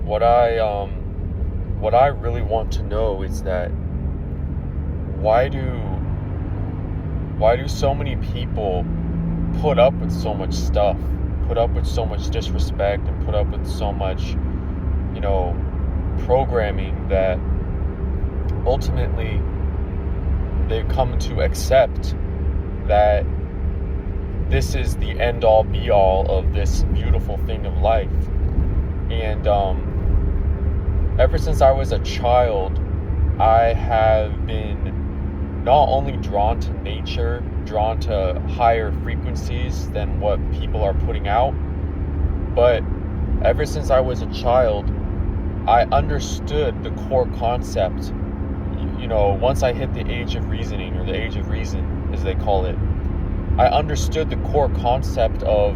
what I what I really want to know is that why do why do so many people put up with so much stuff, put up with so much disrespect, and put up with so much, you know, programming that ultimately they come to accept that this is the end all be all of this beautiful thing of life. And ever since I was a child, I have been not only drawn to nature, drawn to higher frequencies than what people are putting out, but ever since I was a child, I understood the core concept. Once I hit the age of reasoning, or the age of reason, as they call it, I understood the core concept of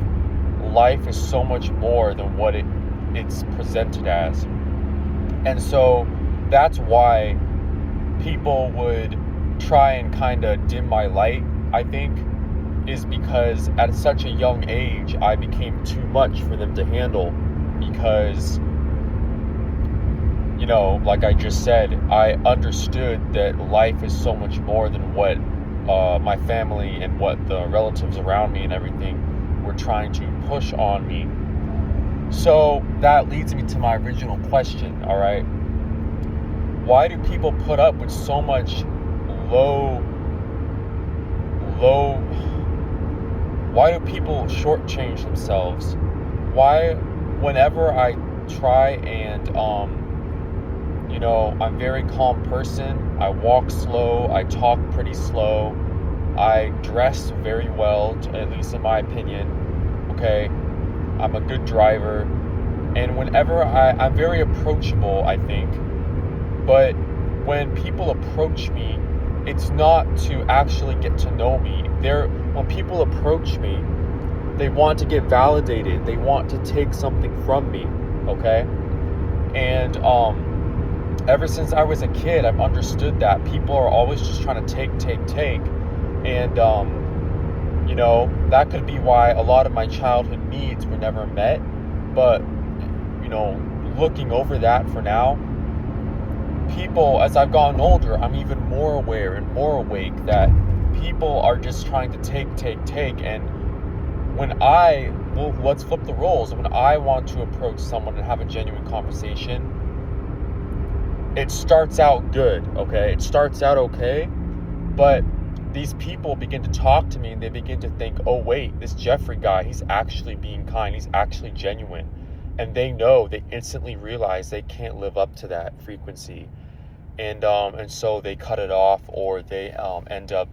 life is so much more than what it's presented as. And so that's why people would try and kind of dim my light, I think, is because at such a young age, I became too much for them to handle. Because, like I just said, I understood that life is so much more than what my family and what the relatives around me and everything were trying to push on me. So that leads me to my original question, all right? Why do people put up with so much why do people shortchange themselves? Why, whenever I try and, I'm a very calm person, I walk slow, I talk pretty slow, I dress very well, at least in my opinion, okay? I'm a good driver, and whenever I'm very approachable, I think, but when people approach me, it's not to actually get to know me. When people approach me, they want to get validated, they want to take something from me, okay? And ever since I was a kid, I've understood that people are always just trying to take, and that could be why a lot of my childhood needs were never met. But looking over that for now, people, as I've gotten older, I'm even more aware and more awake that people are just trying to take, and let's flip the roles. When I want to approach someone and have a genuine conversation, it starts out good, okay? It starts out okay, but these people begin to talk to me and they begin to think, oh wait, this Jeffrey guy, he's actually being kind, he's actually genuine. And they instantly realize they can't live up to that frequency. And so they cut it off, or they end up,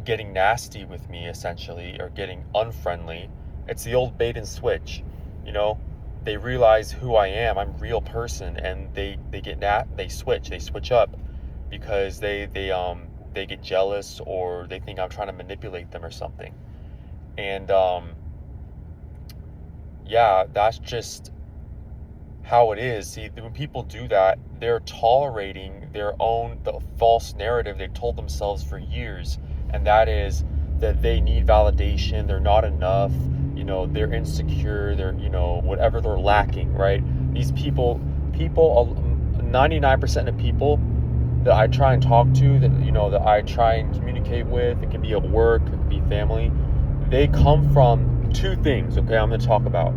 getting nasty with me, essentially, or getting unfriendly. It's the old bait and switch, They realize who I am. I'm a real person, and they switch up because they get jealous, or they think I'm trying to manipulate them or something. And that's just how it is. See, when people do that, they're tolerating the false narrative they told themselves for years, and that is that they need validation, they're not enough, they're insecure, they're, whatever they're lacking, right? These people, 99% of people that I try and talk to, that I try and communicate with, it can be at work, it can be family, they come from two things, okay, I'm going to talk about.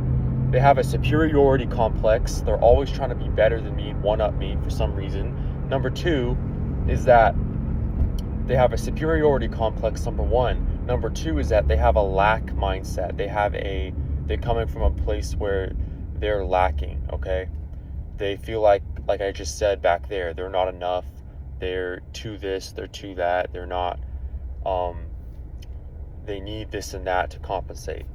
They have a superiority complex. They're always trying to be better than me, one-up me for some reason. Number two is that they have a superiority complex, number one. Number two is that they have a lack mindset. They're coming from a place where they're lacking, okay? They feel like I just said back there, they're not enough. They're to this, they're to that. They're not, they need this and that to compensate.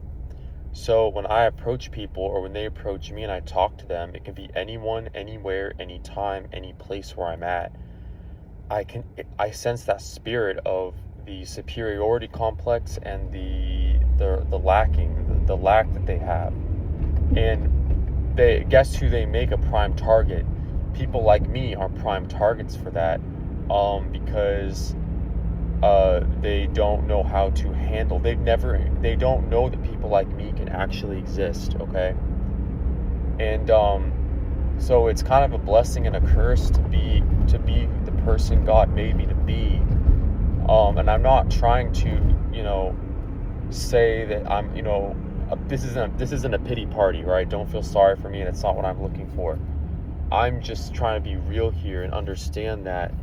So when I approach people, or when they approach me and I talk to them, it can be anyone, anywhere, anytime, any place where I'm at. I sense that spirit of the superiority complex and the lacking, the lack that they have. And guess who they make a prime target? People like me are prime targets for that, because they don't know how to handle. They don't know that people like me can actually exist, okay? And so it's kind of a blessing and a curse to be the person God made me to be. And I'm not trying to, say that I'm, this isn't a pity party, right? Don't feel sorry for me. That's not what I'm looking for. I'm just trying to be real here and understand that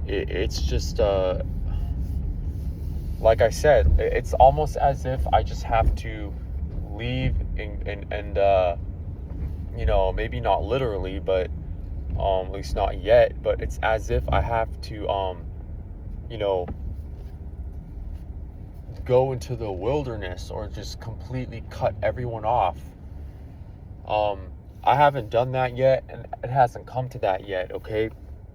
it's just, like I said, it's almost as if I just have to leave and maybe not literally, but at least not yet, but it's as if I have to, go into the wilderness or just completely cut everyone off. I haven't done that yet, and it hasn't come to that yet, okay,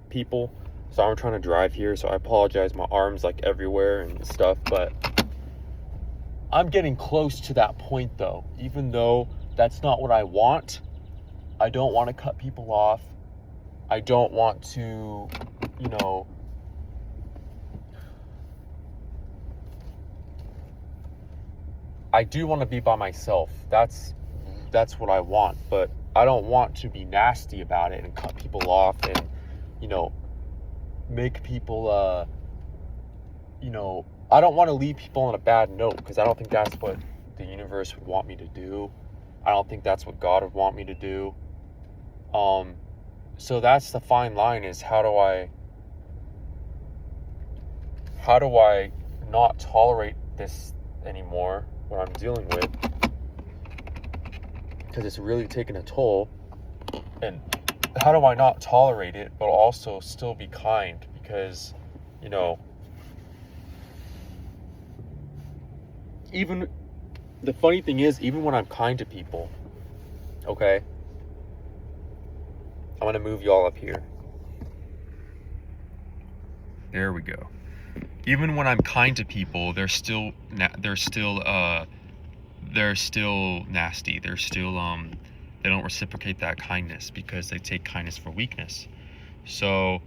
people? So I'm trying to drive here, so I apologize. My arm's like everywhere and stuff, but I'm getting close to that point though. Even though that's not what I want, I don't want to cut people off. I don't want to, I do want to be by myself. That's what I want, but I don't want to be nasty about it and cut people off and, make people, I don't want to leave people on a bad note, because I don't think that's what the universe would want me to do. I don't think that's what God would want me to do. So that's the fine line, is how do I not tolerate this anymore, what I'm dealing with, because it's really taking a toll. And how do I not tolerate it but also still be kind? Because even the funny thing is, even when I'm kind to people, okay, I'm gonna move y'all up here. There we go. Even when I'm kind to people, they're still nasty. They're still they don't reciprocate that kindness, because they take kindness for weakness. So,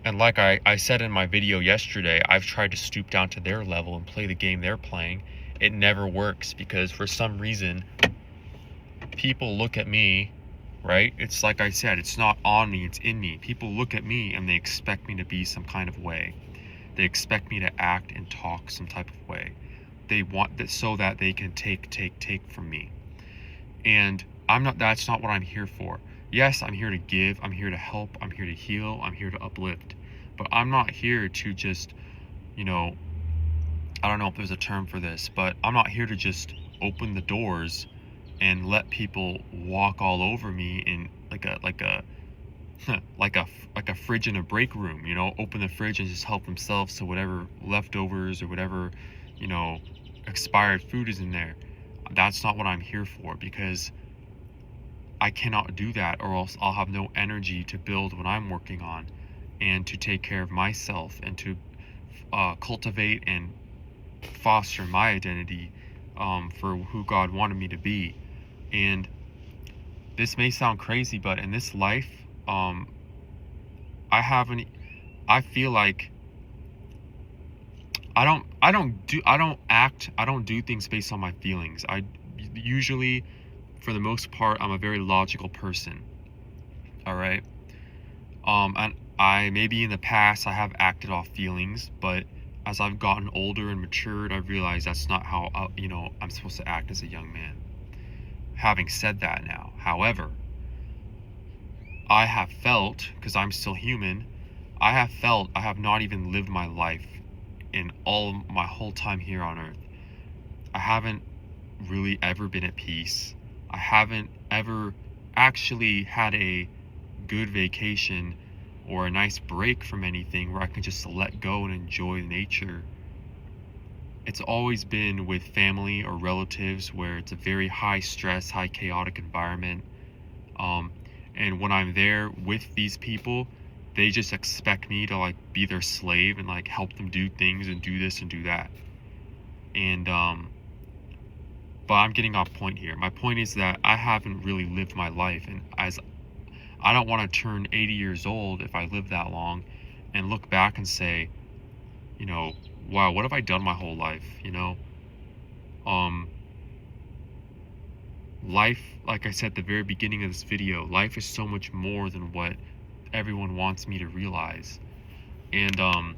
and like I said in my video yesterday, I've tried to stoop down to their level and play the game they're playing. It never works, because for some reason people look at me, right? It's like I said, it's not on me, it's in me. People look at me and they expect me to be some kind of way. They expect me to act and talk some type of way. They want that so that they can take from me. And that's not what I'm here for. Yes, I'm here to give, I'm here to help, I'm here to heal, I'm here to uplift. But I'm not here to just, I don't know if there's a term for this, but I'm not here to just open the doors and let people walk all over me in like a fridge in a break room, open the fridge and just help themselves to whatever leftovers or whatever, expired food is in there. That's not what I'm here for, because I cannot do that, or else I'll have no energy to build what I'm working on and to take care of myself and to cultivate and foster my identity for who God wanted me to be. And this may sound crazy, but in this life, I feel like I don't do things based on my feelings. I usually, for the most part, I'm a very logical person. All right. And maybe in the past I have acted off feelings, but as I've gotten older and matured, I've realized that's not how, I'm supposed to act as a young man. Having said that now, however, I have felt, because I'm still human, I have not even lived my life in my whole time here on earth. I haven't really ever been at peace. I haven't ever actually had a good vacation or a nice break from anything where I can just let go and enjoy nature. It's always been with family or relatives where it's a very high stress, high chaotic environment. And when I'm there with these people, they just expect me to be their slave and help them do things and do this and do that. And but I'm getting off point here. My point is that I haven't really lived my life, and as I don't want to turn 80 years old if I live that long and look back and say, wow, what have I done my whole life? Um, life, like I said at the very beginning of this video, life is so much more than what everyone wants me to realize. And I'm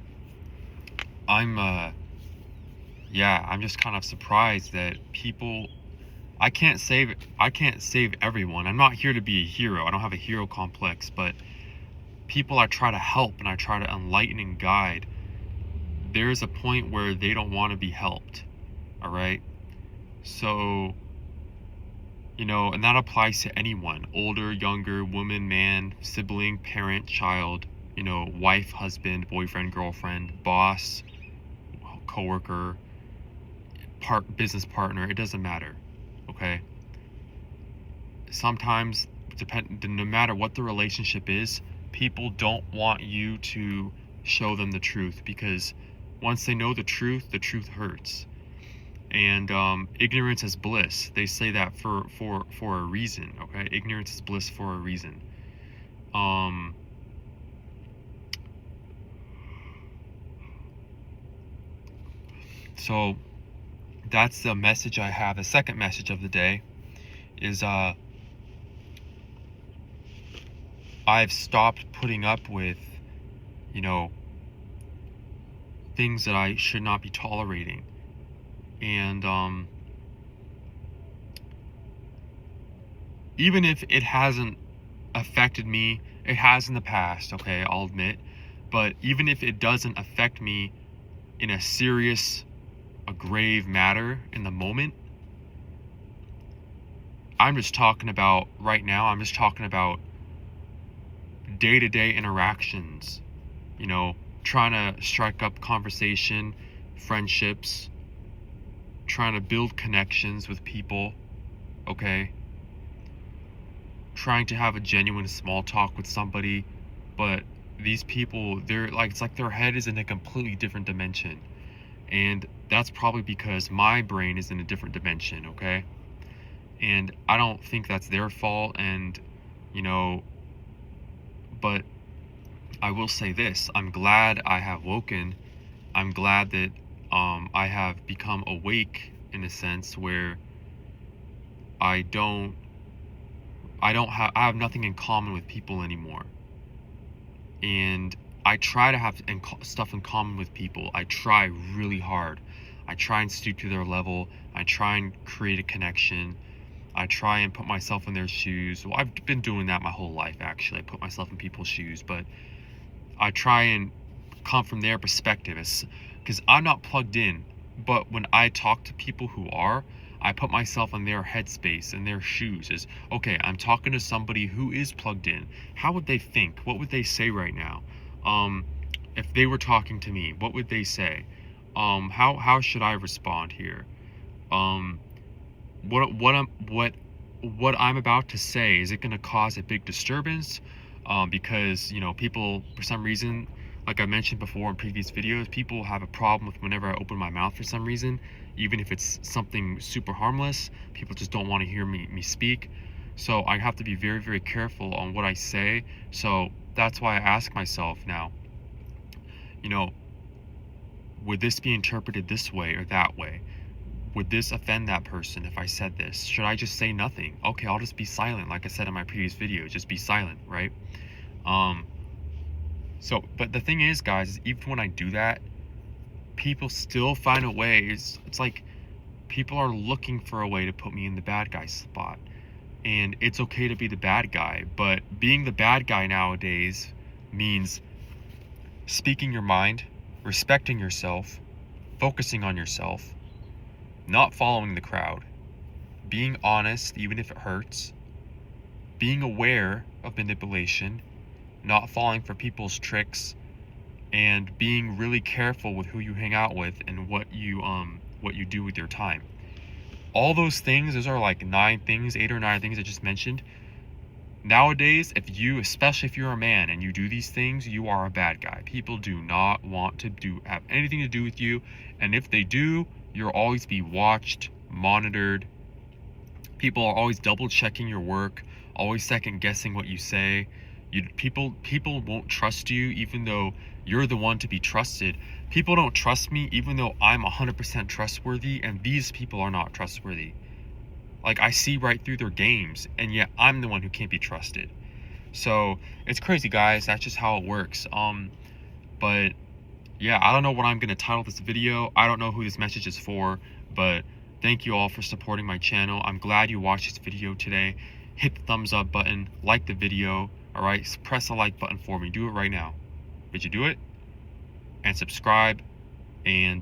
just kind of surprised that people, I can't save everyone. I'm not here to be a hero. I don't have a hero complex, but people I try to help and I try to enlighten and guide, there's a point where they don't want to be helped. All right? So, and that applies to anyone, older, younger, woman, man, sibling, parent, child, wife, husband, boyfriend, girlfriend, boss, coworker, business partner. It doesn't matter. Okay? Sometimes, no matter what the relationship is, people don't want you to show them the truth, because once they know the truth hurts. And ignorance is bliss. They say that for a reason. Okay, ignorance is bliss for a reason. So that's the message I have. The second message of the day is I've stopped putting up with things that I should not be tolerating. And even if it hasn't affected me, it has in the past, okay, I'll admit, but even if it doesn't affect me in a serious, a grave matter in the moment, I'm just talking about right now, I'm just talking about day-to-day interactions, trying to strike up conversation, friendships, trying to build connections with people, okay? Trying to have a genuine small talk with somebody, but these people, it's like their head is in a completely different dimension. And that's probably because my brain is in a different dimension, okay? And I don't think that's their fault, and, but I will say this, I'm glad I have woken. I'm glad that I have become awake in a sense where I have nothing in common with people anymore. And I try to have stuff in common with people. I try really hard. I try and stoop to their level. I try and create a connection. I try and put myself in their shoes. Well, I've been doing that my whole life, actually. I put myself in people's shoes, but I try and come from their perspective, because I'm not plugged in. But when I talk to people who are, I put myself in their headspace, in their shoes. Is okay, I'm talking to somebody who is plugged in. How would they think? What would they say right now? If they were talking to me, what would they say? How should I respond here? What I'm about to say, is it going to cause a big disturbance? Because people, for some reason, like I mentioned before in previous videos, people have a problem with whenever I open my mouth for some reason, even if it's something super harmless. People just don't want to hear me speak. So I have to be very, very careful on what I say. So that's why I ask myself now, would this be interpreted this way or that way? Would this offend that person if I said this? Should I just say nothing? Okay, I'll just be silent. Like I said in my previous video, just be silent, right? So, but the thing is, guys, is even when I do that, people still find a way. It's like people are looking for a way to put me in the bad guy spot. And it's okay to be the bad guy, but being the bad guy nowadays means speaking your mind, respecting yourself, focusing on yourself, not following the crowd, being honest even if it hurts, being aware of manipulation, not falling for people's tricks, and being really careful with who you hang out with and what you do with your time. All those things, those are like 8 or 9 things I just mentioned. Nowadays, especially if you're a man and you do these things, you are a bad guy. People do not want to have anything to do with you, and if they do, you'll always be watched, monitored. People are always double checking your work, always second guessing what you say. People won't trust you, even though you're the one to be trusted. People don't trust me even though I'm 100% trustworthy, and these people are not trustworthy. Like, I see right through their games, and yet I'm the one who can't be trusted. So it's crazy, guys. That's just how it works. But yeah, I don't know what I'm gonna title this video. I don't know who this message is for, but thank you all for supporting my channel. I'm glad you watched this video today. Hit the thumbs up button, like the video. All right, press the like button for me. Do it right now. Did you do it? And subscribe, and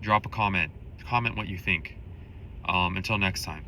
drop a comment. Comment what you think. Until next time.